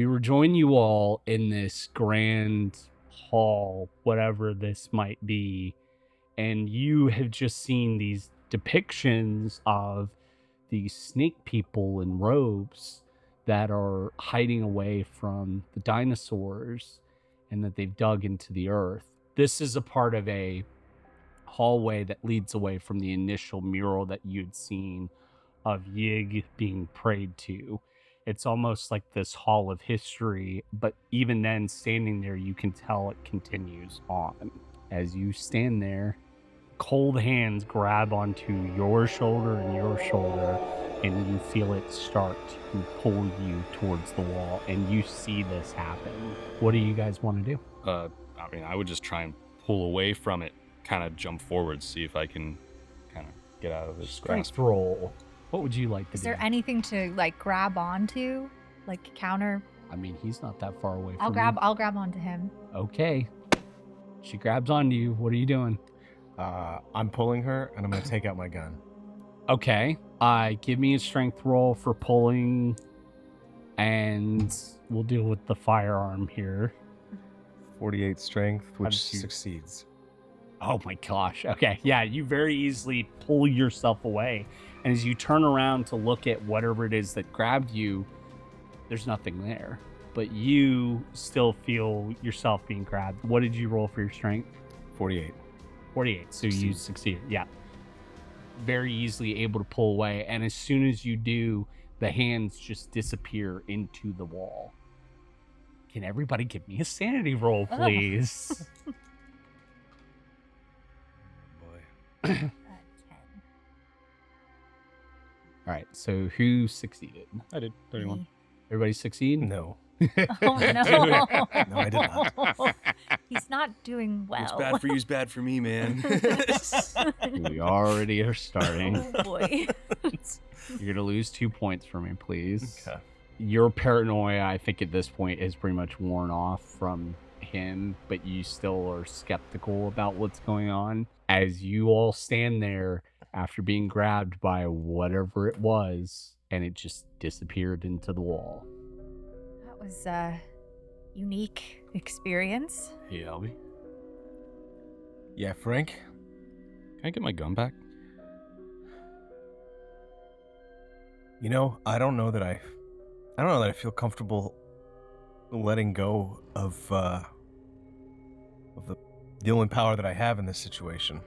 We rejoin you all in this grand hall, whatever this might be, and you have just seen these depictions of these snake people in robes that are hiding away from the dinosaurs and that they've dug into the earth. This is a part of a hallway that leads away from the initial mural that you'd seen of Yig being prayed to. It's almost like this hall of history, but even then, standing there, you can tell it continues on. As you stand there, cold hands grab onto your shoulder and your shoulder, and you feel it start to pull you towards the wall, and you see this happen. What do you guys want to do? I would just try and pull away from it, kind of jump forward, see if I can kind of get out of this grasp. Strength roll. What would you like to do? Is there anything to like grab onto, like counter? I mean, he's not that far away from I'll grab onto him. Okay. She grabs onto you. What are you doing? I'm pulling her, and I'm going to take out my gun. Okay. Give me a strength roll for pulling, and we'll deal with the firearm here. 48 strength, which succeeds. Oh my gosh. Okay. Yeah, you very easily pull yourself away. And as you turn around to look at whatever it is that grabbed you, there's nothing there. But you still feel yourself being grabbed. What did you roll for your strength? 48. 48. So you succeeded. Yeah. Very easily able to pull away. And as soon as you do, the hands just disappear into the wall. Can everybody give me a sanity roll, please? Boy. 10. All right. So who succeeded? I did, 31. Me. Everybody succeed? No. Oh no! No, I did not. He's not doing well. What's bad for you is bad for me, man. We already are starting. Oh boy. You're going to lose 2 points for me, please. Okay. Your paranoia, I think at this point, is pretty much worn off from him, but you still are skeptical about what's going on. As you all stand there after being grabbed by whatever it was, and it just disappeared into the wall. That was a unique experience. Hey, Albie, Yeah, Frank? can I get my gun back? You know, I don't know that I feel comfortable letting go of the only power that I have in this situation.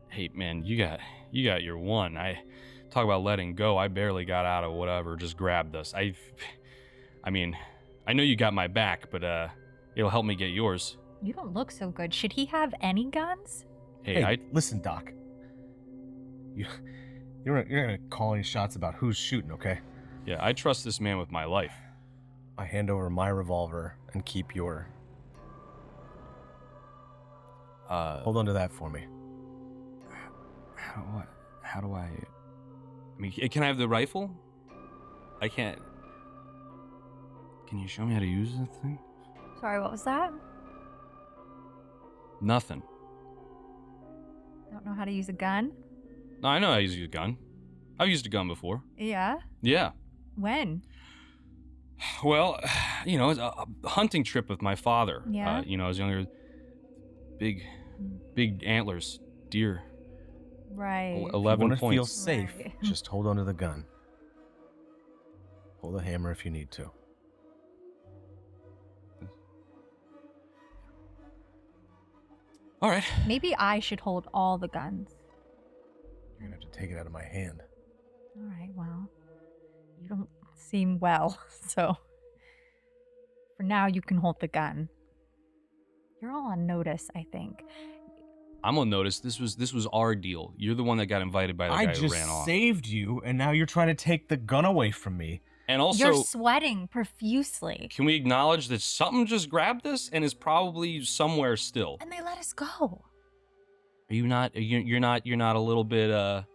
Hey, man, you got your one. I talk about letting go. I barely got out of whatever just grabbed us. I mean, I know you got my back, but it'll help me get yours. You don't look so good. Should he have any guns? Hey, Listen, Doc. You're not gonna call any shots about who's shooting, okay? yeah, I trust this man with my life. I hand over my revolver and keep your. Hold on to that for me. How do I mean, can I have the rifle? I can't. Can you show me how to use that thing? Sorry, what was that? Nothing. Don't know how to use a gun? No, I know how to use a gun. I've used a gun before. Yeah. Yeah. When? Well, it's a hunting trip with my father. Yeah. I was younger. Big antlers, deer. Right. 11 Want to feel points. safe? Right. Just hold on to the gun. Pull the hammer if you need to. All right. Maybe I should hold all the guns. You're gonna have to take it out of my hand. All right, well, you don't seem well, so for now you can hold the gun. You're all on notice, I think. I'm gonna notice this was our deal. You're the one that got invited by the I guy who just ran off. saved you, and now you're trying to take the gun away from me. And also, You're sweating profusely. can we acknowledge that something just grabbed us and is probably somewhere still? And they let us go. Are you not? You're not a little bit Well,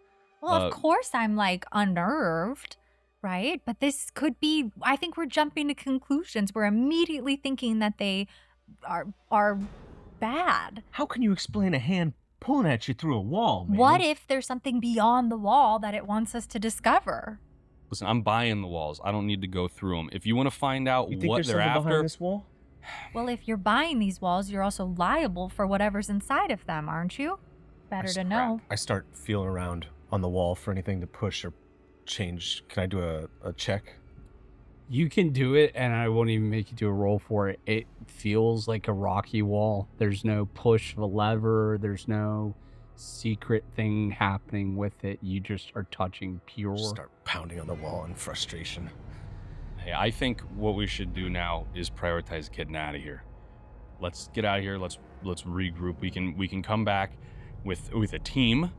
of course I'm like unnerved, right? But this could be, I think we're jumping to conclusions. We're immediately thinking that they are bad. How can you explain a hand pulling at you through a wall, man? What if there's something beyond the wall that it wants us to discover? Listen, I'm buying the walls. I don't need to go through them. If you want to find out You think what there's they're something after, behind this wall? Well, if you're buying these walls, you're also liable for whatever's inside of them, aren't you? Better to know. I start feeling around on the wall for anything to push or change. Can I do a check? You can do it, and I won't even make you do a roll for it. It feels like a rocky wall. There's no push of a lever. There's no secret thing happening with it. You just are touching pure. Just start pounding on the wall in frustration. hey, I think what we should do now is prioritize getting out of here. Let's get out of here. Let's regroup. We can come back with a team,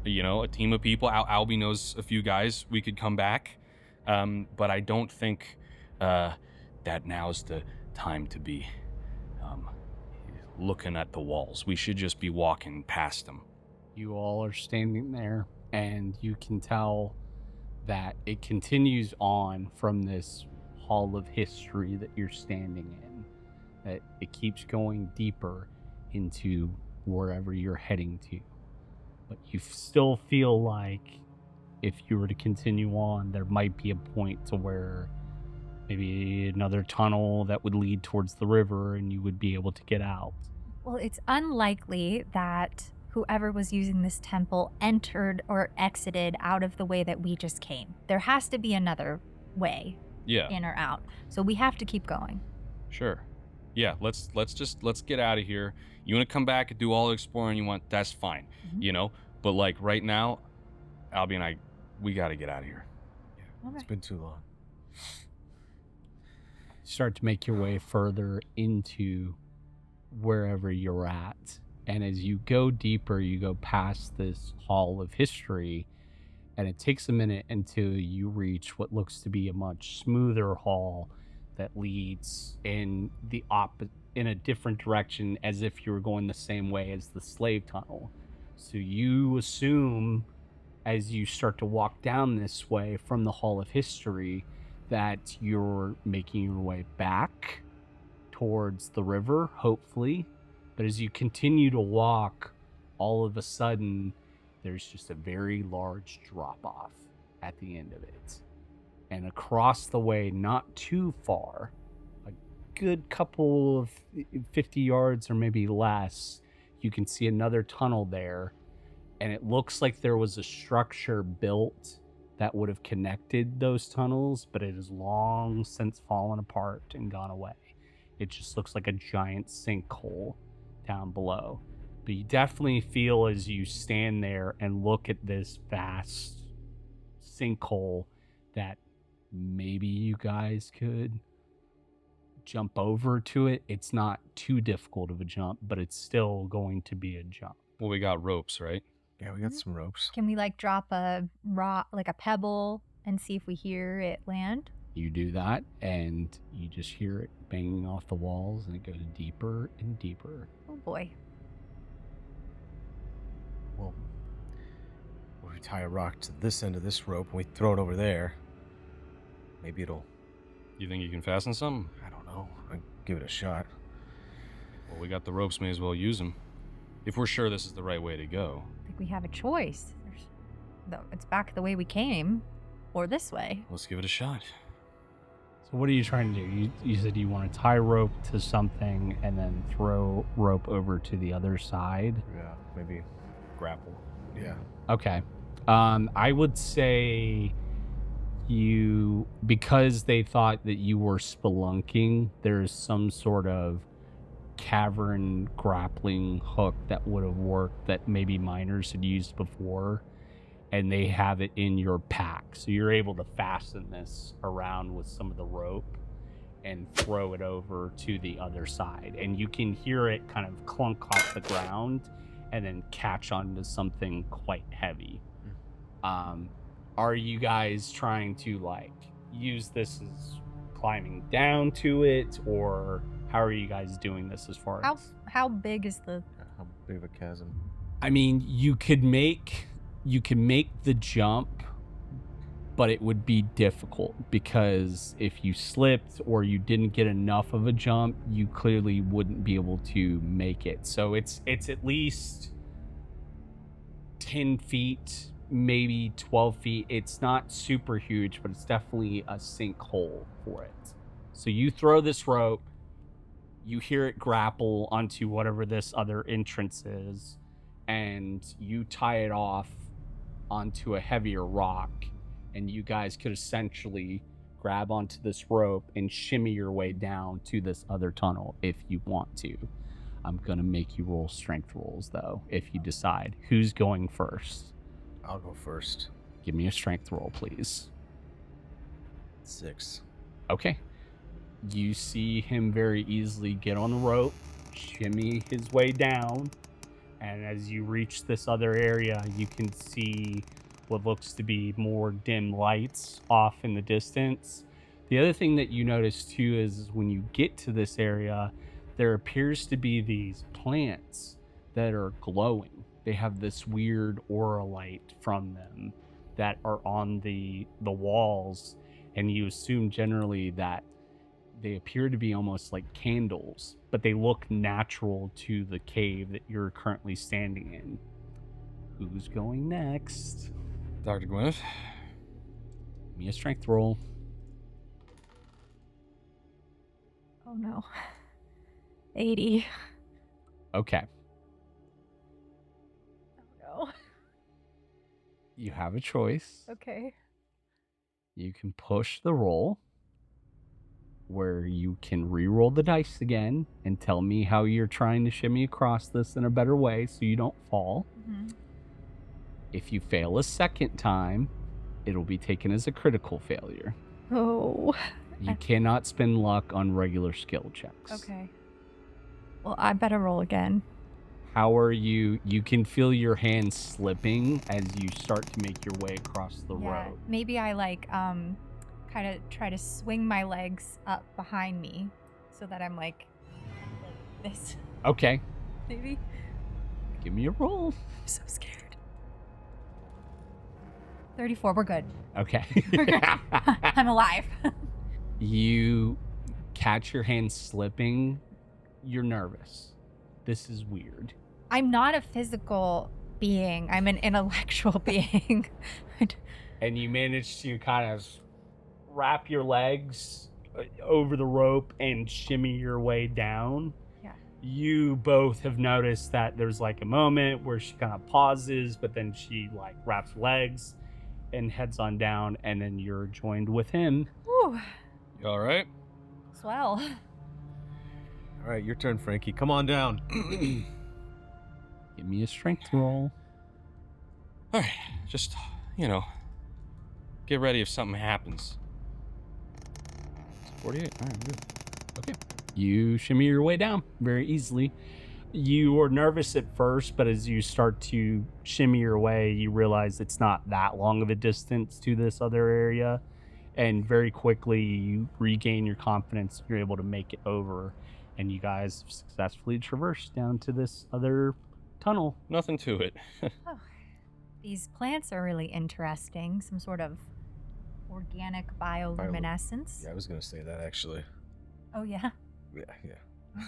a team of people. Albie knows a few guys. We could come back. But I don't think that now's the time to be looking at the walls. We should just be walking past them. You all are standing there, and you can tell that it continues on from this hall of history that you're standing in, that it keeps going deeper into wherever you're heading to. But you still feel like if you were to continue on, there might be a point to where maybe another tunnel that would lead towards the river and you would be able to get out. Well, it's unlikely that whoever was using this temple entered or exited out of the way that we just came. There has to be another way, Yeah. in or out. So we have to keep going. Sure. Yeah, let's get out of here. You want to come back and do all the exploring you want, that's fine. Mhm. But like right now, Albie and I, we got to get out of here. It's been too long. Start to make your way further into wherever you're at. And as you go deeper, you go past this hall of history, and it takes a minute until you reach what looks to be a much smoother hall that leads in a different direction, as if you were going the same way as the slave tunnel. So you assume, as you start to walk down this way from the hall of history, that you're making your way back towards the river, hopefully. But as you continue to walk, all of a sudden, there's just a very large drop-off at the end of it. And across the way, not too far, a good couple of 50 yards or maybe less, you can see another tunnel there. And it looks like there was a structure built that would have connected those tunnels, but it has long since fallen apart and gone away. It just looks like a giant sinkhole down below. But you definitely feel, as you stand there and look at this vast sinkhole, that maybe you guys could jump over to it. It's not too difficult of a jump, but it's still going to be a jump. Well, we got ropes, right? Yeah, we got some ropes. Can we drop a rock, like a pebble, and see if we hear it land? You do that, and you just hear it banging off the walls, and it goes deeper and deeper. Oh boy. Well, we tie a rock to this end of this rope and we throw it over there. Maybe it'll... You think you can fasten something? I don't know. I'll give it a shot. Well, we got the ropes, may as well use them. If we're sure this is the right way to go. I think we have a choice. It's back the way we came, or this way. Let's give it a shot. So what are you trying to do? You said you want to tie rope to something and then throw rope over to the other side? Yeah, maybe grapple. Yeah. Okay. I would say because they thought that you were spelunking, there's some sort of cavern grappling hook that would have worked that maybe miners had used before, and they have it in your pack. So you're able to fasten this around with some of the rope and throw it over to the other side. And you can hear it kind of clunk off the ground and then catch onto something quite heavy. Are you guys trying to use this as climbing down to it, or how are you guys doing this as far as how big is the... How big of a chasm? I mean, you can make the jump, but it would be difficult because if you slipped or you didn't get enough of a jump, you clearly wouldn't be able to make it. So it's at least 10 feet, maybe 12 feet. It's not super huge, but it's definitely a sinkhole for it. So you throw this rope, you hear it grapple onto whatever this other entrance is, and you tie it off onto a heavier rock, and you guys could essentially grab onto this rope and shimmy your way down to this other tunnel if you want to. I'm gonna make you roll strength rolls though, if you decide. Who's going first? I'll go first. Give me a strength roll, please. 6. Okay. You see him very easily get on the rope, shimmy his way down, and as you reach this other area, you can see what looks to be more dim lights off in the distance. The other thing that you notice too is when you get to this area, there appears to be these plants that are glowing. They have this weird aura light from them that are on the walls, and you assume generally that they appear to be almost like candles, but they look natural to the cave that you're currently standing in. Who's going next? Dr. Gwyneth? Give me a strength roll. Oh no. 80. Okay. Oh no. You have a choice. Okay. You can push the roll, where you can re-roll the dice again and tell me how you're trying to shimmy across this in a better way so you don't fall. Mm-hmm. If you fail a second time, it'll be taken as a critical failure. Oh. You cannot spend luck on regular skill checks. Okay. Well, I better roll again. How are you? You can feel your hands slipping as you start to make your way across the road. Maybe I kind of try to swing my legs up behind me so that I'm like this. Okay. Maybe. Give me a roll. I'm so scared. 34, we're good. Okay. We're good. I'm alive. You catch your hands slipping. You're nervous. This is weird. I'm not a physical being. I'm an intellectual being. And you manage to kind of wrap your legs over the rope and shimmy your way down. Yeah. You both have noticed that there's like a moment where she kind of pauses, but then she like wraps legs and heads on down, and then you're joined with him. Whew. You all right? Swell. All right, your turn, Frankie. Come on down. Give me a strength roll. All right, just, get ready if something happens. 48. All right, good. Okay. You shimmy your way down very easily. You are nervous at first, but as you start to shimmy your way, you realize it's not that long of a distance to this other area. And very quickly, you regain your confidence. You're able to make it over. And you guys have successfully traversed down to this other tunnel. Nothing to it. Oh, these plants are really interesting. Some sort of organic bioluminescence. Yeah, I was going to say that, actually. Oh, yeah? Yeah.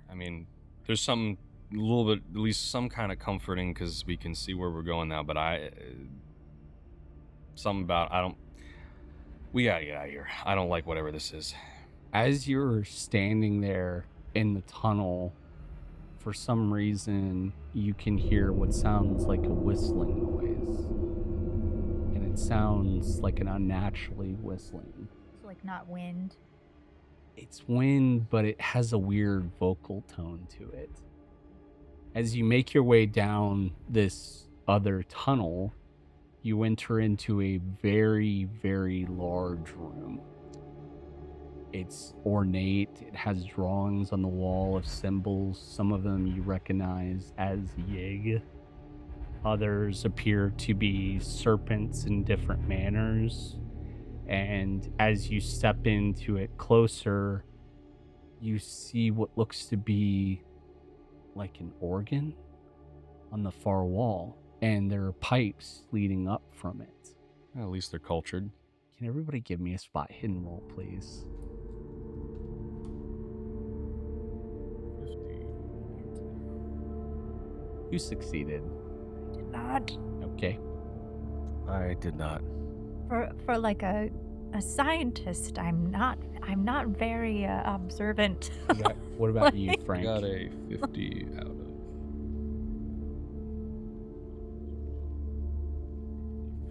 I mean, there's some, a little bit, at least some kind of comforting because we can see where we're going now, but we gotta get out of here. I don't like whatever this is. As you're standing there in the tunnel, for some reason, you can hear what sounds like a whistling noise. And it sounds like an unnaturally whistling. It's like not wind. It's wind, but it has a weird vocal tone to it. As you make your way down this other tunnel, you enter into a very, very large room. It's ornate. It has drawings on the wall of symbols. Some of them you recognize as Yig. Others appear to be serpents in different manners. And as you step into it closer, you see what looks to be like an organ on the far wall. And there are pipes leading up from it. Well, at least they're cultured. Can everybody give me a spot hidden roll, please? 50. You succeeded. Did not. Okay. I did not. For like a scientist, I'm not very observant. What about you, Like- I Frank? got a 50 out of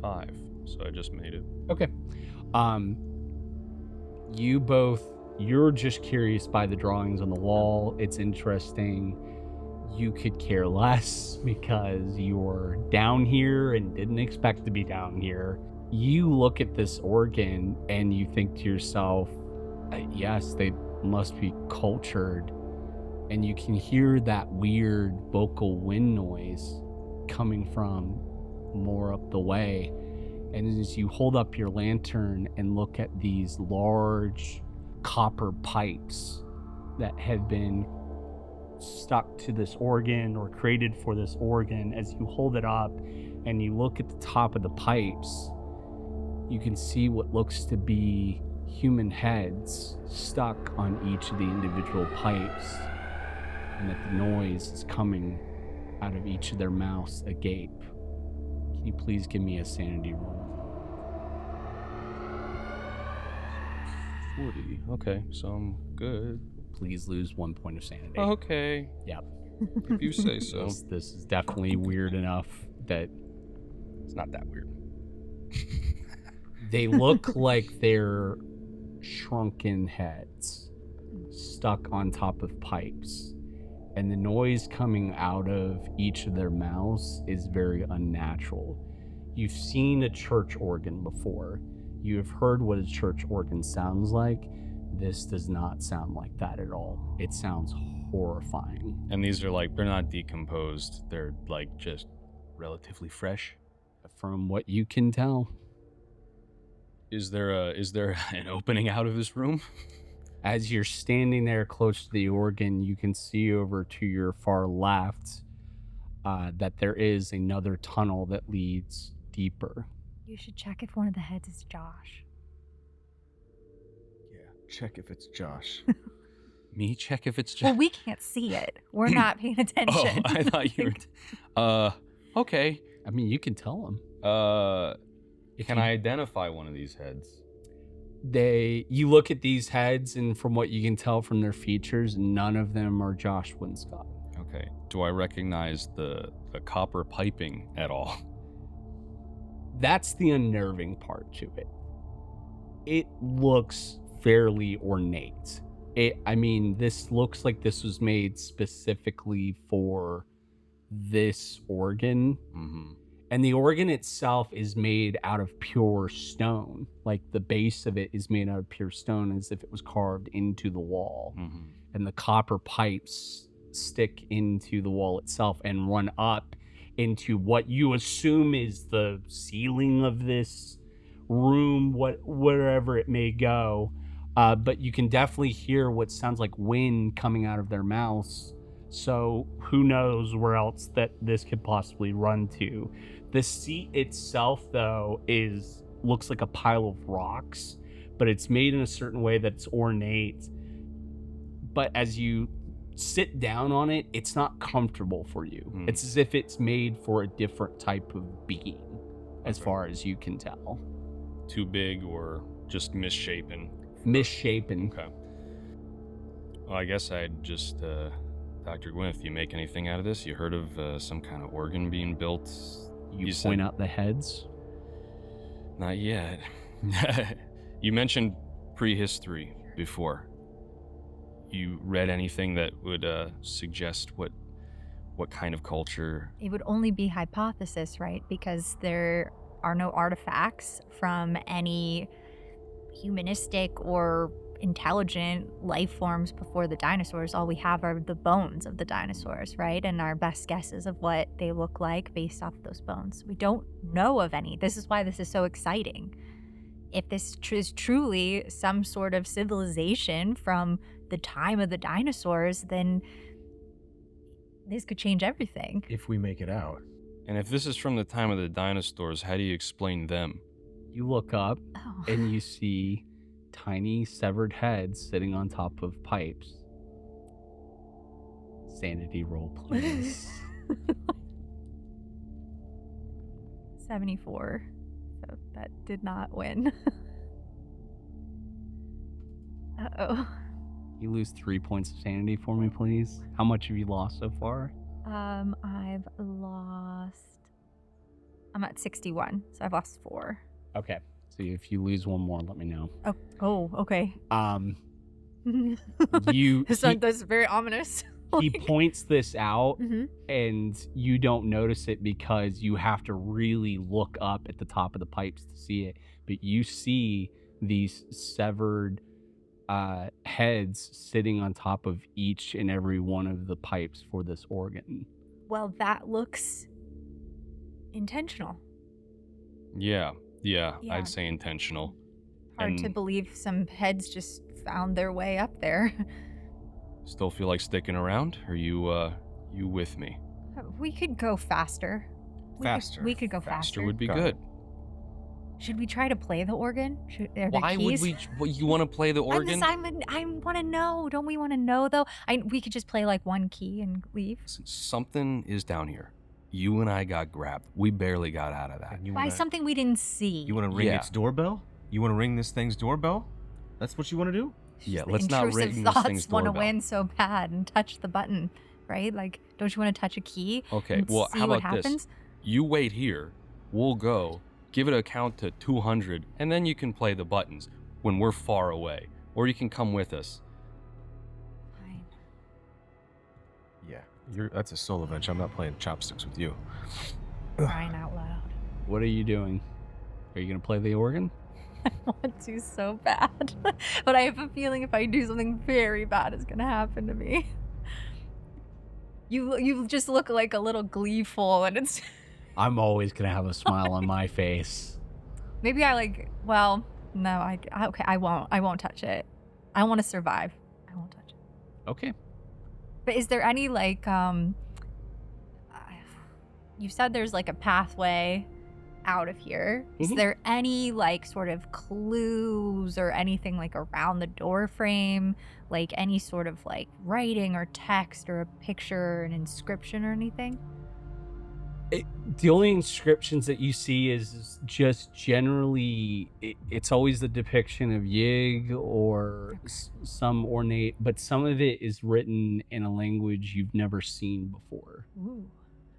5, so I just made it. Okay. You're just curious by the drawings on the wall. It's interesting. You could care less because you're down here and didn't expect to be down here. You look at this organ and you think to yourself, yes, they must be cultured. And you can hear that weird vocal wind noise coming from more up the way. And as you hold up your lantern and look at these large copper pipes that have been stuck to this organ or created for this organ, as you hold it up and you look at the top of the pipes, you can see what looks to be human heads stuck on each of the individual pipes, and that the noise is coming out of each of their mouths agape. Can you please give me a sanity roll? 40. Okay, so I'm good. Please lose 1 point of sanity. Okay. Yep. If you say so. This is definitely weird enough that It's not that weird. they look like they're shrunken heads stuck on top of pipes. And the noise coming out of each of their mouths is very unnatural. You've seen a church organ before. You have heard what a church organ sounds like. This does not sound like that at all. It sounds horrifying. And these are like, they're not decomposed. They're like just relatively fresh. From what you can tell, Is there an opening out of this room? as you're standing there close to the organ, you can see over to your far left that there is another tunnel that leads deeper. You should check if one of the heads is Josh. Yeah, check if it's Josh. Me check if it's just. Well, we can't see it. We're not paying attention. Oh, I thought you were. Okay. I mean, you can tell them. Can I identify one of these heads? You look at these heads, and from what you can tell from their features, none of them are Josh Winscott. Okay. Do I recognize the copper piping at all? That's the unnerving part to it. It looks fairly ornate. This looks like this was made specifically for this organ. Mm-hmm. And the organ itself is made out of pure stone. Like the base of it is made out of pure stone as if it was carved into the wall. Mm-hmm. And the copper pipes stick into the wall itself and run up into what you assume is the ceiling of this room, wherever it may go. But you can definitely hear what sounds like wind coming out of their mouths. So who knows where else that this could possibly run to. The seat itself, though, looks like a pile of rocks, but it's made in a certain way that's ornate. But as you sit down on it, it's not comfortable for you. It's as if it's made for a different type of being, as far as you can tell. Too big or just misshapen? Misshapen. Okay. Well, I guess I'd just, Dr. Gwyneth, you make anything out of this? You heard of some kind of organ being built? You point out the heads? Not yet. You mentioned prehistory before. You read anything that would suggest what kind of culture? It would only be hypothesis, right? Because there are no artifacts from any humanistic or intelligent life forms before the dinosaurs. All we have are the bones of the dinosaurs, right? And our best guesses of what they look like based off those bones. We don't know of any. This is why this is so exciting. If this is truly some sort of civilization from the time of the dinosaurs, then this could change everything. If we make it out. And if this is from the time of the dinosaurs, how do you explain them? You look up Oh. and you see tiny severed heads sitting on top of pipes. Sanity roll, please. 74. that did not win. Uh-oh. You lose 3 points of sanity for me, please. How much have you lost so far? I've lost... I'm at 61, so I've lost 4. Okay. So if you lose one more, let me know. Oh, okay. That's very ominous. He points this out, Mhm. and you don't notice it because you have to really look up at the top of the pipes to see it. But you see these severed heads sitting on top of each and every one of the pipes for this organ. Well, that looks intentional. Yeah, Yeah. I'd say intentional. Hard to And- believe some heads just found their way up there. Still feel like sticking around? Are you with me? We could go faster. We could go faster. Would be Got good. Should we try to play the organ? Are there Why keys? would we? You want to play the organ? I want to know. Don't we want to know though? We could just play like one key and leave. Something is down here. You and I got grabbed. We barely got out of that. And you By wanna, something we didn't see. You want to ring Yeah. its doorbell? You want to ring this thing's doorbell? That's what you want to do? Yeah, The let's not intrusive ring this thing's thoughts want to doorbell. win so bad and touch the button, right? Like, don't you want to touch a key? Okay, and well, see how what about this? happens? You wait here. We'll go. Give it a count to 200, and then you can play the buttons when we're far away, or you can come with us. Fine. Yeah, that's a solo bench. I'm not playing chopsticks with you. Crying out loud. What are you doing? Are you going to play the organ? I want to so bad, but I have a feeling if I do something very bad, it's gonna happen to me. You just look like a little gleeful, and it's I'm always going to have a smile on my face. maybe I like. Well, no, okay. I won't touch it. I want to survive. I won't touch it. Okay. But is there any like you said there's like a pathway out of here. Is Mhm. there any like sort of clues or anything like around the door frame, like any sort of like writing or text or a picture, an inscription or anything? The only inscriptions that you see is just generally, it's always the depiction of Yig or some ornate, but some of it is written in a language you've never seen before. Ooh.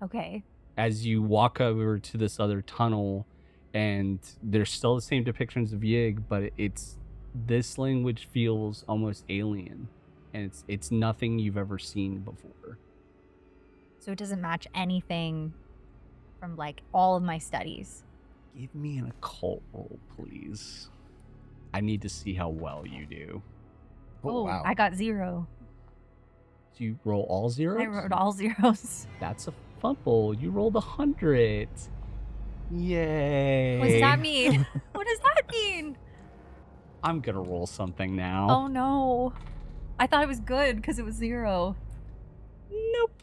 Okay. As you walk over to this other tunnel, and there's still the same depictions of Yig, but this language feels almost alien, and it's nothing you've ever seen before. So it doesn't match anything from like all of my studies. Give me an occult roll, please. I need to see how well you do. Oh, wow. I got 0. Do you roll all zeros? I wrote all zeros. That's a fumble. You rolled 100. Yay. What does that mean? What does that mean? I'm gonna roll something now. Oh no. I thought it was good because it was 0. Nope.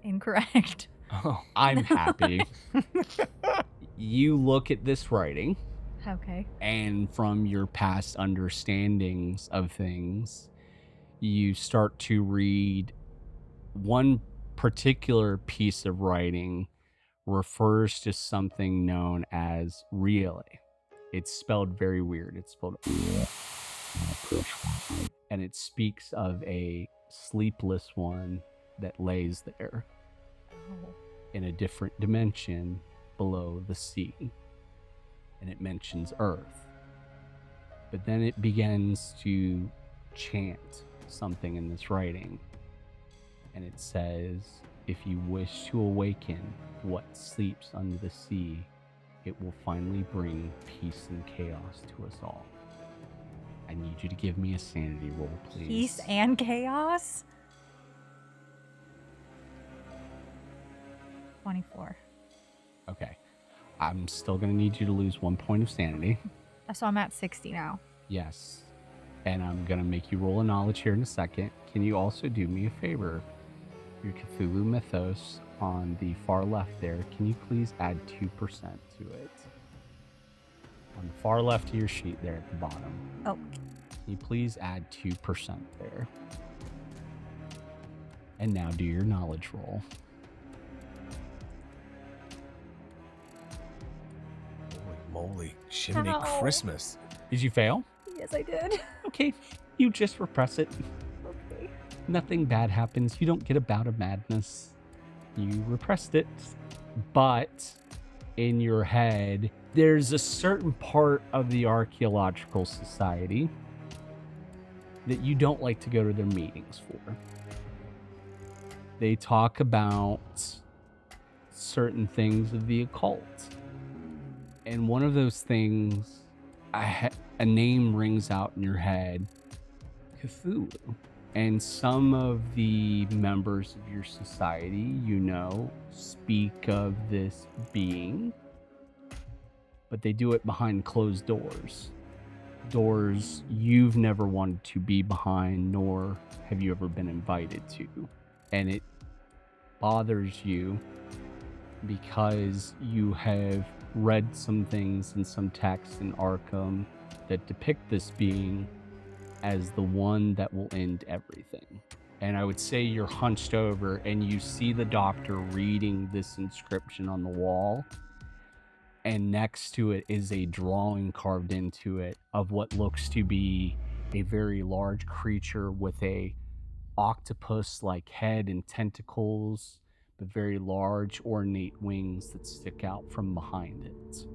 Incorrect. Oh, I'm happy. You look at this writing, Okay. and from your past understandings of things, you start to read one particular piece of writing refers to something known as relay. It's spelled very weird. It's spelled and it speaks of a sleepless one that lays there in a different dimension below the sea. And it mentions Earth. But then it begins to chant something in this writing. And it says, if you wish to awaken what sleeps under the sea, it will finally bring peace and chaos to us all. I need you to give me a sanity roll, please. Peace and chaos? 24. Okay. I'm still going to need you to lose 1 point of sanity. So I'm at 60 now. Yes. And I'm going to make you roll a knowledge here in a second. Can you also do me a favor? Your Cthulhu Mythos on the far left there, can you please add 2% to it? On the far left of your sheet there at the bottom. Oh. Can you please add 2% there? And now do your knowledge roll. Holy Holy shimmy Ow. Christmas. Did you fail? Yes, I did. Okay, you just repress it. Okay. Nothing bad happens. You don't get a bout of madness. You repressed it. But in your head, there's a certain part of the Archaeological Society that you don't like to go to their meetings for. They talk about certain things of the occult. And one of those things, a name rings out in your head, Cthulhu. And some of the members of your society, speak of this being, but they do it behind closed doors. Doors you've never wanted to be behind, nor have you ever been invited to. And it bothers you because you have read some things in some texts in Arkham that depict this being as the one that will end everything. And I would say you're hunched over and you see the doctor reading this inscription on the wall, and next to it is a drawing carved into it of what looks to be a very large creature with a octopus-like head and tentacles, but very large, ornate wings that stick out from behind it.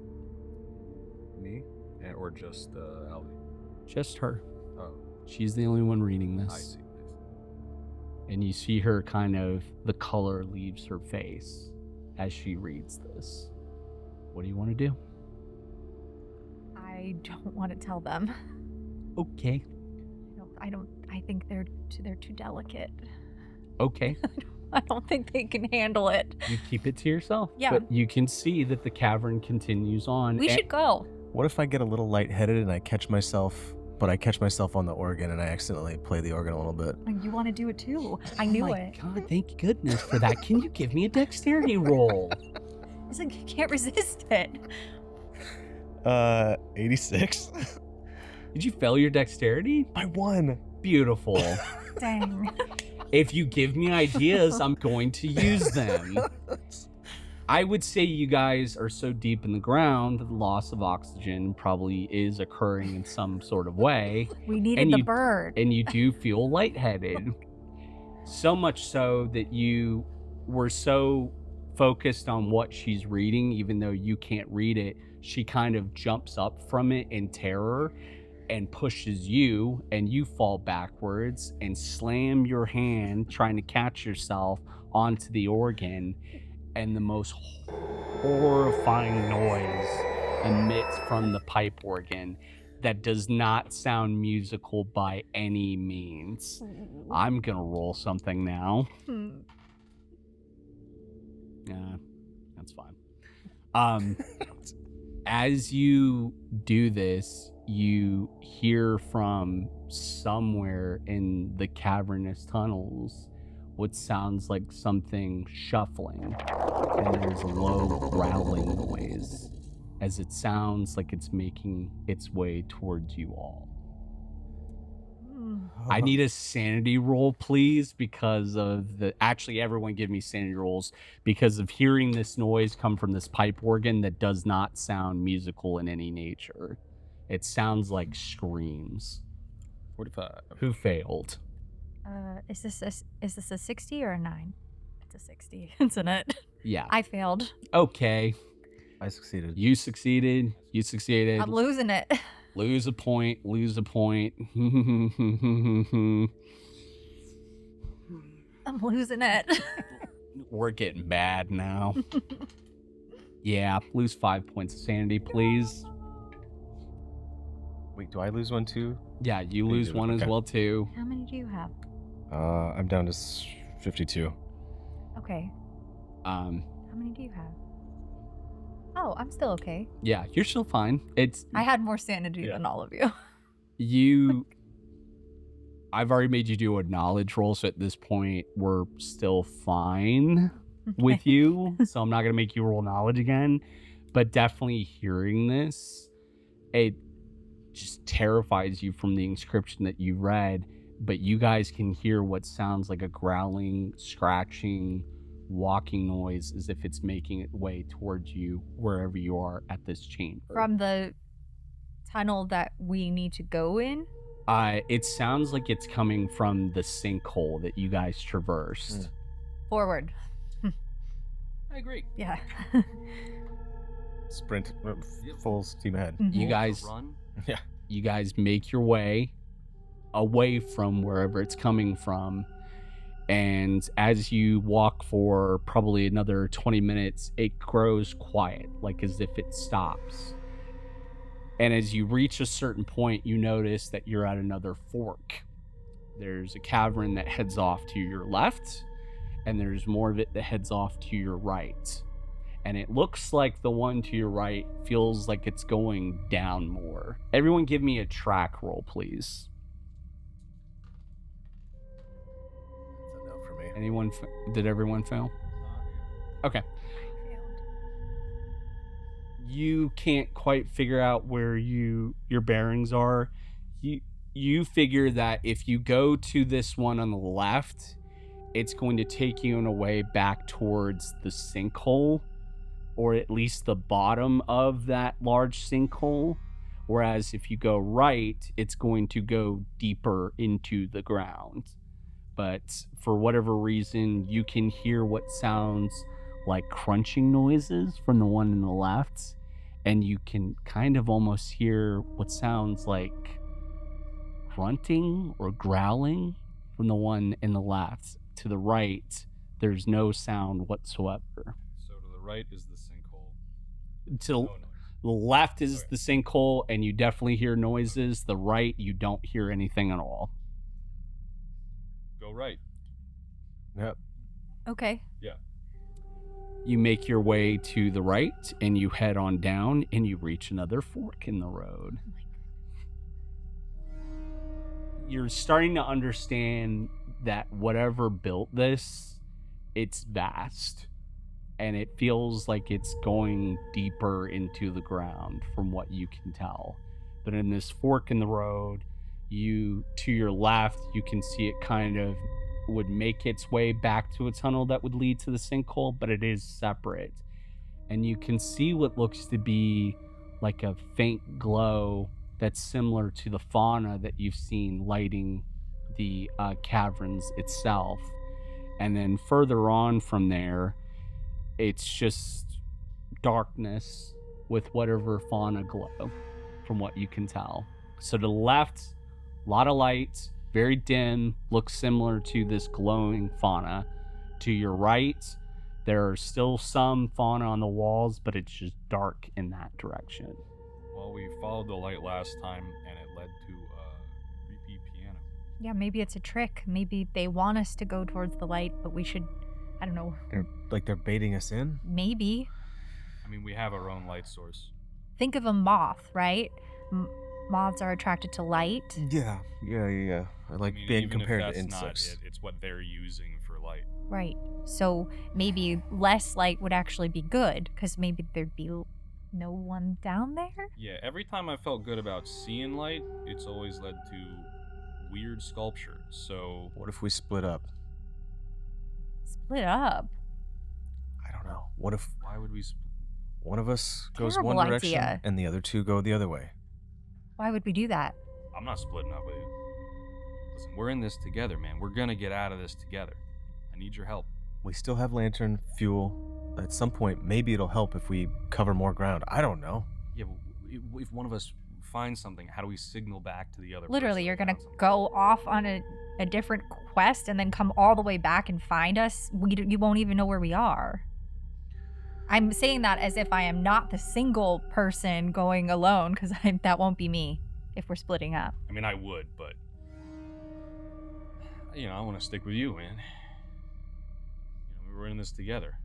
Me? Or just Allie? Just her. Oh, She's the only one reading this. I see. And you see her the color leaves her face as she reads this. What do you want to do? I don't want to tell them. Okay. I think they're too delicate. Okay. I don't think they can handle it. You keep it to yourself. Yeah. But you can see that the cavern continues on. We should go. What if I get a little lightheaded and I catch myself on the organ and I accidentally play the organ a little bit? You want to do it too. I knew it. Oh my God, thank goodness for that. Can you give me a dexterity roll? It's like you can't resist it. 86. Did you fail your dexterity? By 1. Beautiful. Dang. If you give me ideas, I'm going to use them. I would say you guys are so deep in the ground that the loss of oxygen probably is occurring in some sort of way. We needed the bird. And you do feel lightheaded. So much so that you were so focused on what she's reading, even though you can't read it, she kind of jumps up from it in terror and pushes you, and you fall backwards and slam your hand trying to catch yourself onto the organ, and the most horrifying noise emits from the pipe organ that does not sound musical by any means. I'm gonna roll something now. Yeah, that's fine. As you do this, you hear from somewhere in the cavernous tunnels what sounds like something shuffling, and there's a low growling noise as it sounds like it's making its way towards you all. I need a sanity roll, please, because of actually everyone give me sanity rolls because of hearing this noise come from this pipe organ that does not sound musical in any nature. It sounds like screams. 45. Who failed? Is this a 60 or a 9? It's a 60, isn't it? Yeah. I failed. Okay. I succeeded. You succeeded. You succeeded. I'm losing it. Lose a point. Lose a point. I'm losing it. We're getting bad now. Yeah, lose 5 points of sanity, please. Wait, do I lose one too? Yeah, you lose one as well too. How many do you have? I'm down to 52. Okay. How many do you have? Oh, I'm still okay. Yeah, you're still fine. I had more sanity than all of you. I've already made you do a knowledge roll, so at this point we're still fine with you. So I'm not gonna make you roll knowledge again. But definitely hearing this, it just terrifies you from the inscription that you read. But you guys can hear what sounds like a growling, scratching, walking noise as if it's making its way towards you wherever you are at this chamber. From the tunnel that we need to go in? It sounds like it's coming from the sinkhole that you guys traversed. Forward. I agree. Yeah. Sprint, full steam ahead. You guys, Run. Yeah. you guys make your way away from wherever it's coming from. And as you walk for probably another 20 minutes, it grows quiet, like as if it stops. And as you reach a certain point, you notice that you're at another fork. There's a cavern that heads off to your left, and there's more of it that heads off to your right. And it looks like the one to your right feels like it's going down more. Everyone give me a track roll, please. That's a no for me. Anyone? Did everyone fail? Okay. You can't quite figure out where your bearings are. You figure that if you go to this one on the left, it's going to take you in a way back towards the sinkhole, or at least the bottom of that large sinkhole. Whereas if you go right, it's going to go deeper into the ground. But for whatever reason, you can hear what sounds like crunching noises from the one on the left, and you can kind of almost hear what sounds like grunting or growling from the one in the left. To the right, there's no sound whatsoever. So to the right is the sinkhole. To the left is the sinkhole, and you definitely hear noises. The right, you don't hear anything at all. Go right. Yep. Okay. Yeah. You make your way to the right, and you head on down, and you reach another fork in the road. You're starting to understand that whatever built this, it's vast, and it feels like it's going deeper into the ground from what you can tell. But in this fork in the road, to your left, you can see it kind of would make its way back to a tunnel that would lead to the sinkhole, but it is separate. And you can see what looks to be like a faint glow that's similar to the fauna that you've seen lighting the caverns itself. And then further on from there, it's just darkness with whatever fauna glow, from what you can tell. So to the left, a lot of light, very dim, looks similar to this glowing fauna. To your right, there are still some fauna on the walls, but it's just dark in that direction. Well, we followed the light last time, and it led to a creepy piano. Yeah, maybe it's a trick. Maybe they want us to go towards the light, but we should, I don't know, They're baiting us in? maybe. I mean, we have our own light source. Think of a moth, right? Moths are attracted to light. Yeah. I like being even compared if to that's insects. Not it, it's what they're using for light. Right. So maybe less light would actually be good, because maybe there'd be no one down there? Yeah, every time I felt good about seeing light, it's always led to weird sculpture. So What if we split up? Split up. I don't know. What if why would we? one of us goes Terrible one direction idea. and the other two go the other way? Why would we do that? I'm not splitting up with you. Listen, we're in this together, man. We're gonna get out of this together. I need your help. We still have lantern, fuel. At some point, maybe it'll help if we cover more ground. I don't know. Yeah, but if one of us finds something, how do we signal back to the other? Literally, person you're we gonna found something? go off on a different quest and then come all the way back and find us? You won't even know where we are. I'm saying that as if I am not the single person going alone, because that won't be me if we're splitting up. I mean, I would, but I want to stick with you, man. We're in this together.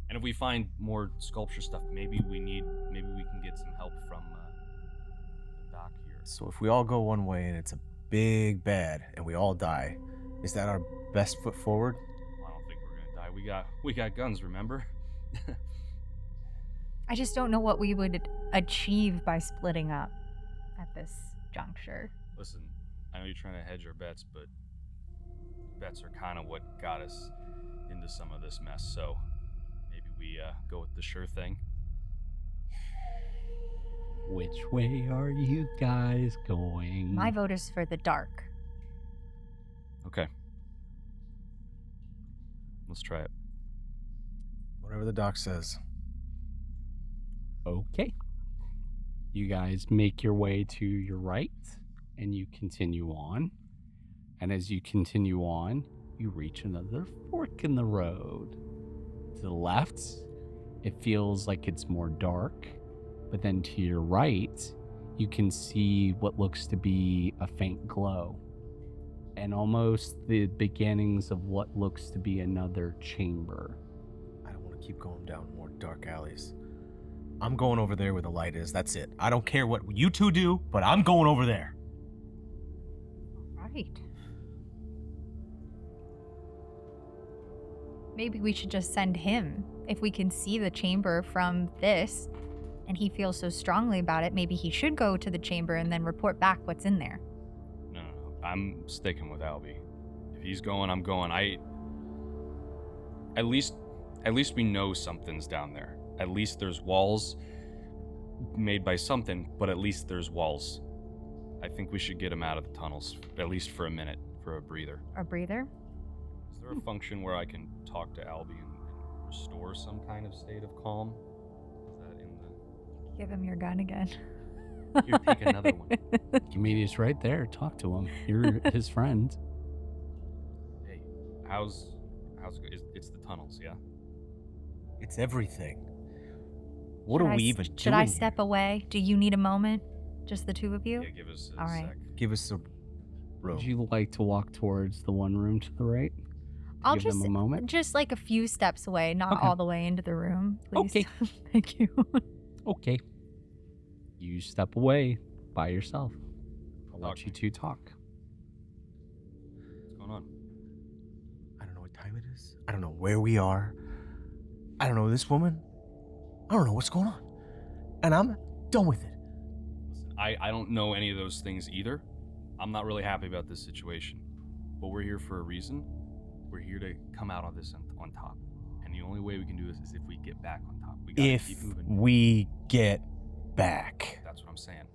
And if we find more sculpture stuff, maybe we can get some help from the doc here. So if we all go one way and it's a big bad and we all die, is that our best foot forward? Well, I don't think we're gonna die. We got guns, remember? I just don't know what we would achieve by splitting up at this juncture. Listen, I know you're trying to hedge our bets, but bets are kind of what got us into into some of this mess, so maybe we go with the sure thing. Which way are you guys going? My vote is for the dark. Okay. Let's try it. Whatever the doc says. Okay. You guys make your way to your right, and you continue on. And as you continue on, you reach another fork in the road. To the left, it feels like it's more dark, but then to your right, you can see what looks to be a faint glow, and almost the beginnings of what looks to be another chamber. I don't want to keep going down more dark alleys. I'm going over there where the light is. That's it. I don't care what you two do, but I'm going over there. Right. Maybe we should just send him. If we can see the chamber from this, and he feels so strongly about it, maybe he should go to the chamber and then report back what's in there. No. I'm sticking with Albie. If he's going, I'm going. At least we know something's down there. At least there's walls made by something, but at least there's walls. I think we should get him out of the tunnels, at least for a minute, for a breather. A breather? Is there a function where I can talk to Albie and restore some kind of state of calm? Is that in the... Give him your gun again. Here, take another one. Comedian's right there. Talk to him. You're his friend. Hey, how's it? It's the tunnels, yeah? It's everything. What are we even doing? Should I step away? Do you need a moment? Just the two of you? Yeah, give us a All right. sec. Give us a room. Would you like to walk towards the one room to the right? I'll Give them a moment. Just like a few steps away, not Okay. all the way into the room, please. Okay. Thank you. Okay. You step away by yourself. I'll let Okay. you two talk. What's going on? I don't know what time it is. I don't know where we are. I don't know this woman. I don't know what's going on. And I'm done with it. Listen, I don't know any of those things either. I'm not really happy about this situation. But we're here for a reason. We're here to come out on this on top. And the only way we can do this is if we get back on top. We gotta If keep moving. we get back. That's what I'm saying.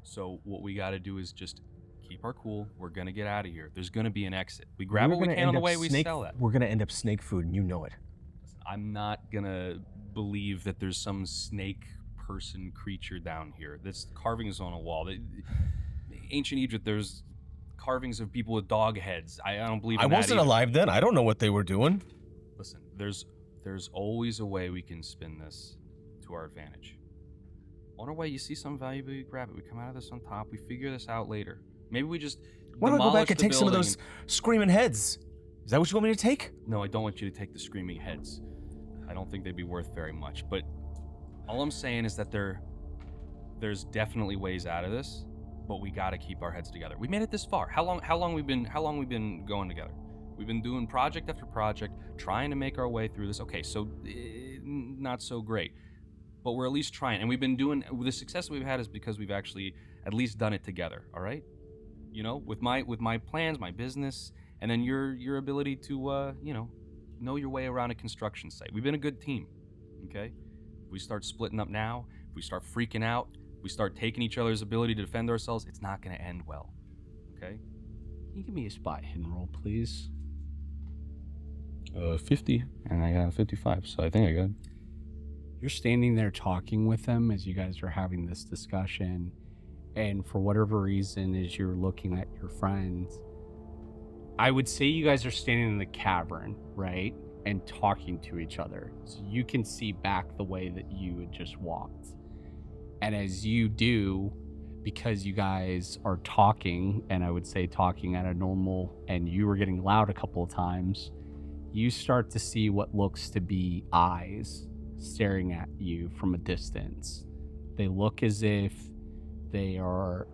So what we gotta do is just keep our cool. We're gonna get out of here. There's gonna be an exit. We grab We're what we gonna can on end the up way we snake- sell that. We're going to end up snake food, and you know it. Listen, I'm not gonna believe that there's some snake person creature down here. That's carvings on a wall. Ancient Egypt, there's carvings of people with dog heads. I don't believe in I that wasn't either. alive then. I don't know what they were doing. Listen, there's always a way we can spin this to our advantage. On our way, you see some valuable, we grab it. We come out of this on top. We figure this out later. Maybe we just Why don't I go demolish back and the take some of building those screaming heads? Is that what you want me to take? No, I don't want you to take the screaming heads. I don't think they'd be worth very much. But all I'm saying is that there's definitely ways out of this, but we got to keep our heads together. We made it this far. How long we been going together? We've been doing project after project, trying to make our way through this. Okay, so not so great, but we're at least trying. And we've been doing the success we've had is because we've actually at least done it together. All right, you know, with my plans, my business, and then your ability to know your way around a construction site. We've been a good team. Okay, if we start splitting up now, if we start freaking out, we start taking each other's ability to defend ourselves, it's not going to end well. Okay? Can you give me a spot hidden roll, please? 50, and I got 55, so I think I got. You're standing there talking with them as you guys are having this discussion, and for whatever reason, as you're looking at your friends, I would say you guys are standing in the cavern, right? And talking to each other. So you can see back the way that you had just walked. And as you do, because you guys are talking, and I would say talking at a normal, and you were getting loud a couple of times, you start to see what looks to be eyes staring at you from a distance. They look as if they are,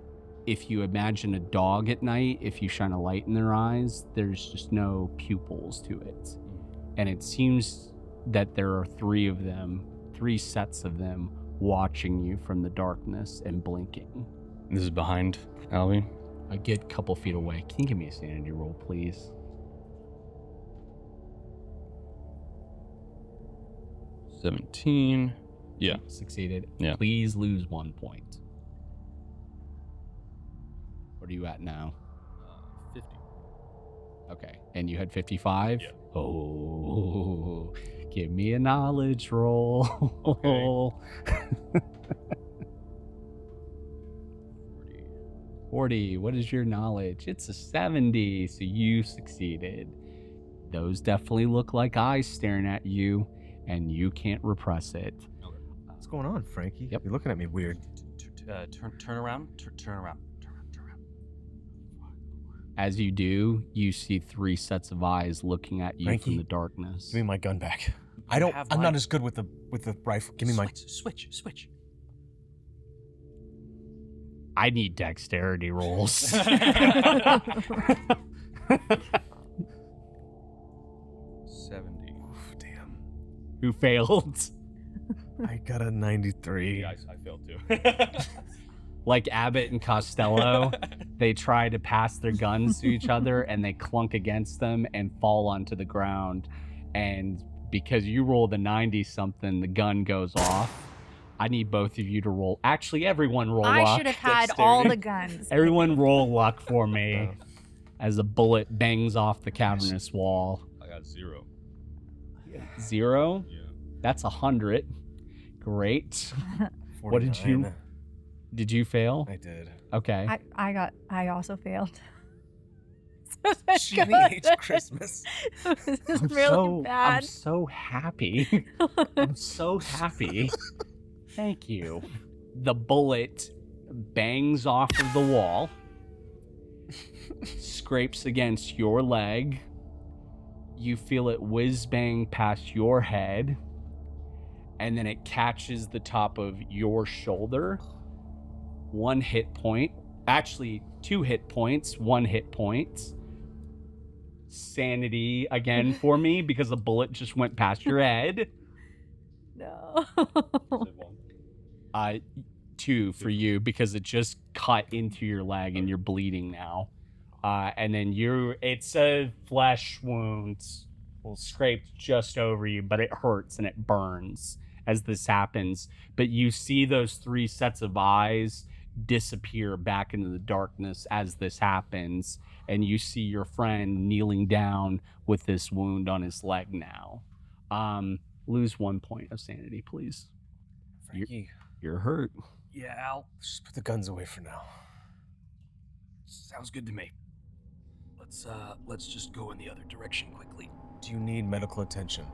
if you imagine a dog at night, if you shine a light in their eyes, there's just no pupils to it. And it seems that there are three sets of them watching you from the darkness and blinking. This is behind Albie. I get a couple feet away. Can you give me a sanity roll, please? 17. Yeah. Succeeded. Yeah. Please lose 1 point. What are you at now? 50. Okay. And you had 55? Yeah. Oh, give me a knowledge roll. Okay. 40. What is your knowledge? It's a 70, so you succeeded. Those definitely look like eyes staring at you, and you can't repress it. Okay. What's going on, Frankie? Yep. You're looking at me weird. Turn around. Turn around. As you do, you see 3 sets of eyes looking at you Frankie, from the darkness. Give me my gun back. have I'm mine. not as good with the rifle. Give me my. Switch. I need dexterity rolls. 70. Oof, damn. Who failed? I got a 93. Yeah, I failed too. Like Abbott and Costello, they try to pass their guns to each other and they clunk against them and fall onto the ground. And because you rolled a 90-something, the gun goes off. I need both of you to roll. Actually, everyone roll luck. I should have had all the guns. Everyone roll luck for me as a bullet bangs off the cavernous wall. I got 0. 0? Yeah. That's 100. Great. 49. What did you... Did you fail? I did. Okay. I also failed. She hates Christmas. This is really bad. I'm so happy. I'm so happy. Thank you. The bullet bangs off of the wall, scrapes against your leg. You feel it whiz bang past your head, and then it catches the top of your shoulder. 1 hit point. Actually, 2 hit points, 1 hit point. Sanity again for me because the bullet just went past your head. No. 2 for you because it just cut into your leg and you're bleeding now. And then it's a flesh wound, scraped just over you, but it hurts and it burns as this happens. But you see those 3 sets of eyes disappear back into the darkness as this happens, and you see your friend kneeling down with this wound on his leg now. Lose 1 point of sanity, please. Frankie. You're hurt. Yeah, Al. Just put the guns away for now. Sounds good to me. Let's just go in the other direction quickly. Do you need medical attention?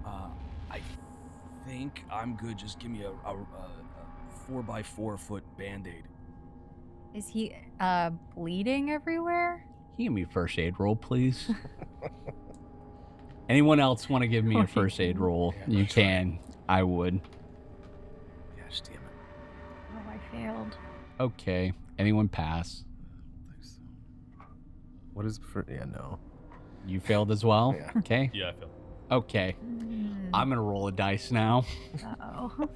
I think I'm good. Just give me a 4x4 foot band-aid. Is he bleeding everywhere? Can you give me a first aid roll, please? Anyone else want to give me a first aid roll? Yeah, You can. I would. Gosh damn it. Oh, I failed. Okay. Anyone pass? I don't think so. What is for? Yeah, no. You failed as well? Yeah. Okay. Yeah, I failed. Okay. I'm going to roll a dice now. Uh-oh.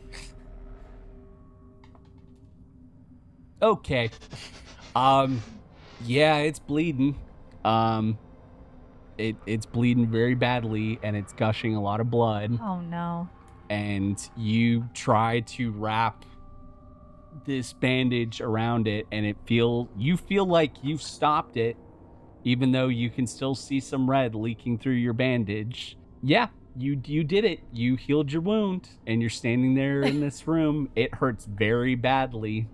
Okay. Yeah, it's bleeding. It's bleeding very badly and it's gushing a lot of blood. Oh, no. And you try to wrap this bandage around it and you feel like you've stopped it, even though you can still see some red leaking through your bandage. Yeah, you did it. You healed your wound and you're standing there in this room. It hurts very badly,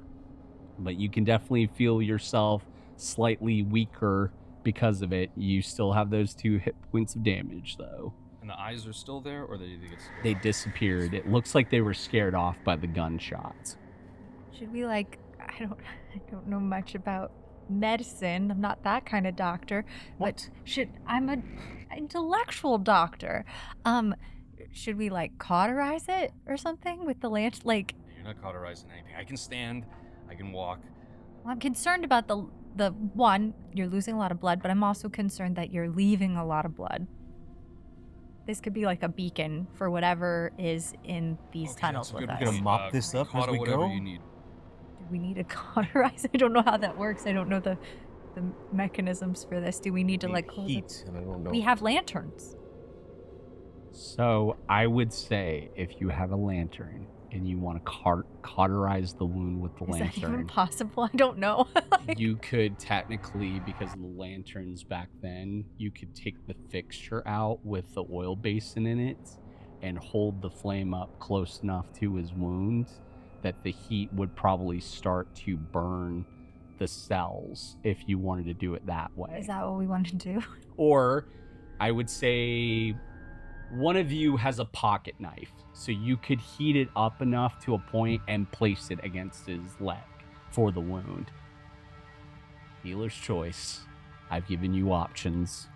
but you can definitely feel yourself slightly weaker because of it. You still have those 2 hit points of damage though. And the eyes are still there, or They disappeared. It looks like they were scared off by the gunshots. Should we I don't know much about medicine. I'm not that kind of doctor. What? But I'm an intellectual doctor. Should we cauterize it or something with the lantern? You're not cauterizing anything. I can stand. I can walk. Well, I'm concerned about the one, you're losing a lot of blood, but I'm also concerned that you're leaving a lot of blood. This could be like a beacon for whatever is in these Okay, tunnels that's with good. us. We're gonna mop this up as Cauta we whatever go? you need. Do we need to cauterize? I don't know how that works. I don't know the mechanisms for this. Do we need to Need close it? heat, and I don't know. We have lanterns. So I would say if you have a lantern and you want to cauterize the wound with the Is that even lantern, possible? I don't know. you could technically, because of the lanterns back then, you could take the fixture out with the oil basin in it and hold the flame up close enough to his wound that the heat would probably start to burn the cells if you wanted to do it that way. Is that what we want to do? Or I would say one of you has a pocket knife, so you could heat it up enough to a point and place it against his leg for the wound. Healer's choice. I've given you options.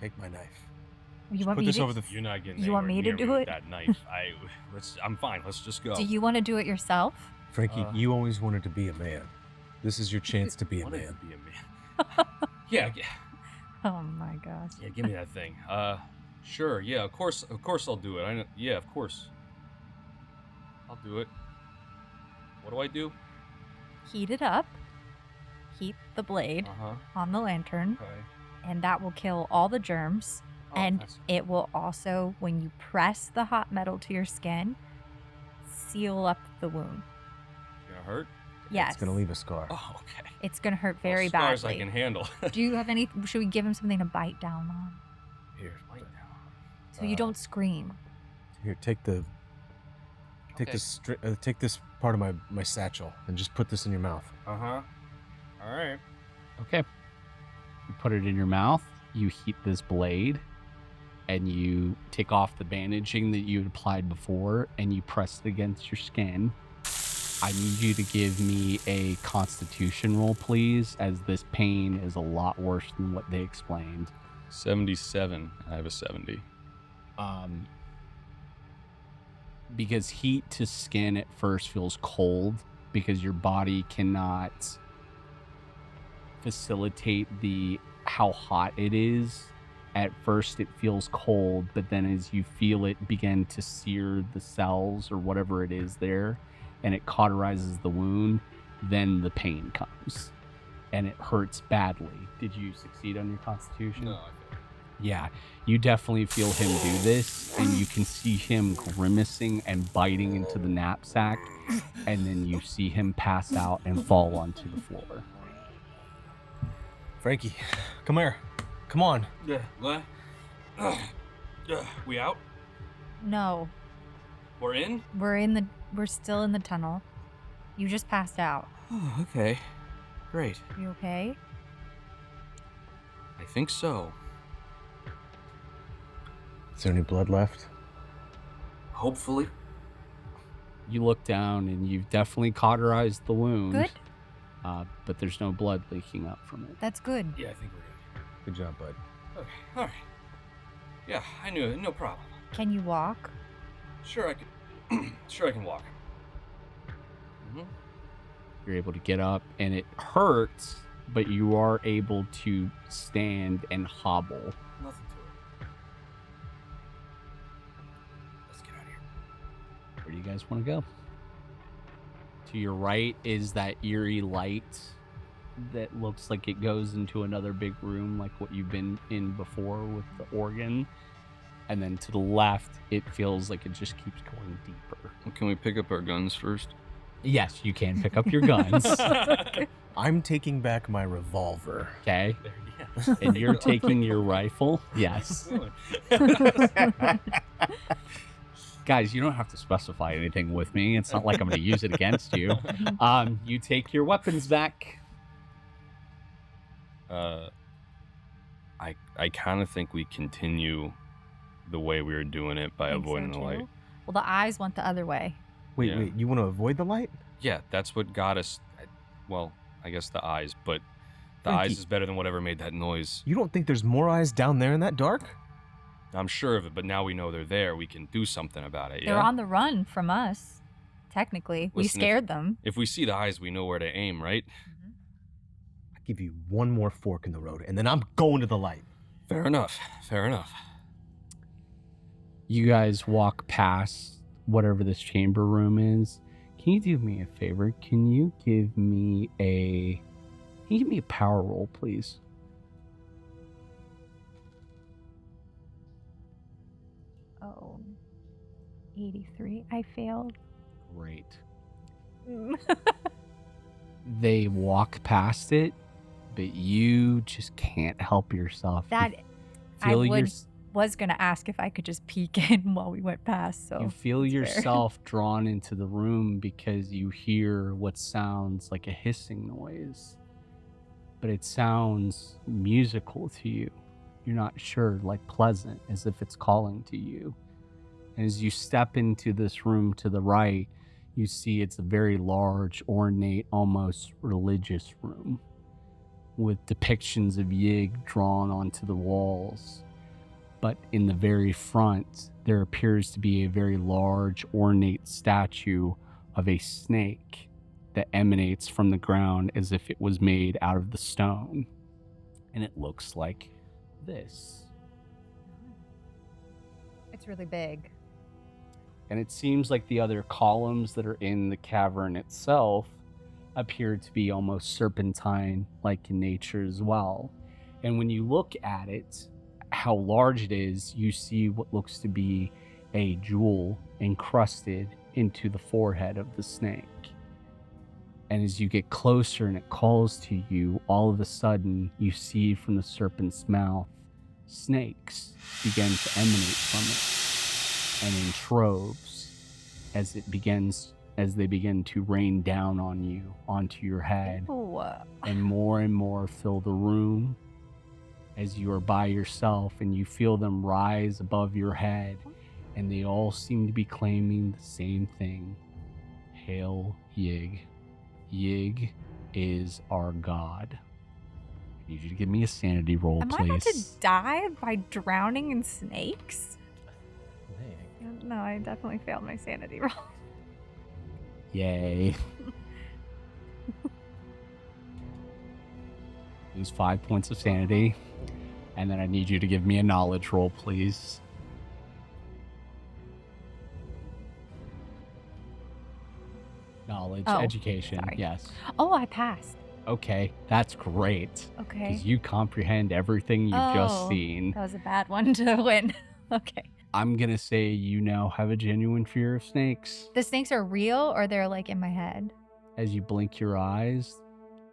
Take my knife. You want Put me this to? over the. You're not getting. You want anywhere me to near do with it? That knife. I'm fine. Let's just go. Do you want to do it yourself? Frankie, you always wanted to be a man. This is your chance to be a Wanted man. to be a man. yeah. Oh my gosh. Yeah. Give me that thing. Sure. Yeah. Of course. I'll do it. I know. Yeah. Of course. I'll do it. What do I do? Heat it up. Heat the blade on the lantern, Okay. and that will kill all the germs. And it will also, when you press the hot metal to your skin, seal up the wound. Gonna hurt? Yes. It's gonna leave a scar. Oh, okay. It's gonna hurt very Scars badly. I can handle. Do you have any? Should we give him something to bite down on, Here, so you don't scream? here. Take this part of my satchel and just put this in your mouth. All right. Okay. You put it in your mouth, you heat this blade, and you take off the bandaging that you had applied before, and you press it against your skin. I need you to give me a constitution roll, please, as this pain is a lot worse than what they explained. 77. I have a 70. Because heat to skin at first feels cold because your body cannot facilitate how hot it is. At first it feels cold, but then as you feel it begin to sear the cells or whatever it is there, and it cauterizes the wound, then the pain comes. And it hurts badly. Did you succeed on your constitution? No, I failed. Yeah, you definitely feel him do this, and you can see him grimacing and biting into the knapsack, and then you see him pass out and fall onto the floor. Frankie, come here. Come on. Yeah. What? We out? No, We're in? we're still in the tunnel. You just passed out. Oh, okay. Great. You okay? I think so. Is there any blood left? Hopefully. You look down, and you've definitely cauterized the wound. Good. But there's no blood leaking up from it. That's good. Yeah, I think we're good. Good job, bud. Okay. All right. Yeah, I knew it. No problem. Can you walk? Sure, I can. Sure, I can walk. You're able to get up, and it hurts, but you are able to stand and hobble. Nothing to it. Let's get out of here. Where do you guys want to go? To your right is that eerie light that looks like it goes into another big room like what you've been in before with the organ. And then to the left, it feels like it just keeps going deeper. Well, can we pick up our guns first? Yes, you can pick up your guns. I'm taking back my revolver. Okay. There, yeah. And you're taking your rifle? Yes. Guys, you don't have to specify anything with me. It's not like I'm going to use it against you. You take your weapons back. I kind of think we continue the way we were doing it by Think so, avoiding the too? light. Well, the eyes went the other way. Wait, Yeah. wait, you want to avoid the light? Yeah, that's what got us. Well, I guess the eyes, but the Frankie. eyes is better than whatever made that noise. You don't think there's more eyes down there in that dark? I'm sure of it, but now we know they're there. We can do something about it. They're Yeah. on the run from us. Technically, we Listen, scared them. If we see the eyes, we know where to aim, right? I give you one more fork in the road, and then I'm going to the light. Fair enough. Fair enough. You guys walk past whatever this chamber room is. Can you do me a favor? Can you give me a power roll, please? Oh, 83. I failed. Great. They walk past it, but you just can't help yourself. That You I feel was going to ask if I could just peek in while we went past. So you feel it's fair. yourself drawn into the room because you hear what sounds like a hissing noise, but it sounds musical to you. You're not sure, like pleasant, as if it's calling to you. And as you step into this room to the right, you see it's a very large, ornate, almost religious room with depictions of Yig drawn onto the walls. But in the very front, there appears to be a very large, ornate statue of a snake that emanates from the ground as if it was made out of the stone. And it looks like this. It's really big. And it seems like the other columns that are in the cavern itself appear to be almost serpentine-like in nature as well. And when you look at it, how large it is, you see what looks to be a jewel encrusted into the forehead of the snake. And as you get closer and it calls to you, all of a sudden you see from the serpent's mouth snakes begin to emanate from it, and in troves, as they begin to rain down on you, onto your head, and more fill the room as you are by yourself, and you feel them rise above your head, and they all seem to be claiming the same thing. Hail Yig. Yig is our god. I need you to give me a sanity roll, Am please. I about to die by drowning in snakes? Dang. No, I definitely failed my sanity roll. Yay. Lose 5 points of sanity. And then I need you to give me a knowledge roll, please. Knowledge, education, sorry. yes. Oh, I passed. Okay, that's great. Okay. Because you comprehend everything you've just seen. That was a bad one to win. Okay. I'm going to say you now have a genuine fear of snakes. The snakes are real or they're like in my head? As you blink your eyes,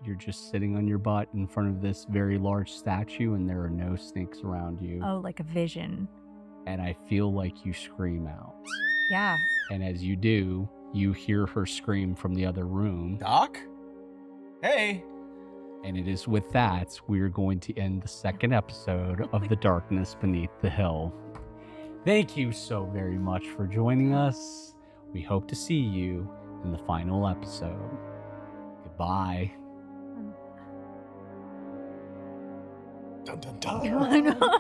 you're just sitting on your butt in front of this very large statue and there are no snakes around you. Oh, like a vision. And I feel like you scream out. Yeah. And as you do, you hear her scream from the other room. Doc? Hey! And it is with that we're going to end the second episode of The Darkness Beneath the Hill. Thank you so very much for joining us. We hope to see you in the final episode. Goodbye. Dun dun dun. I know.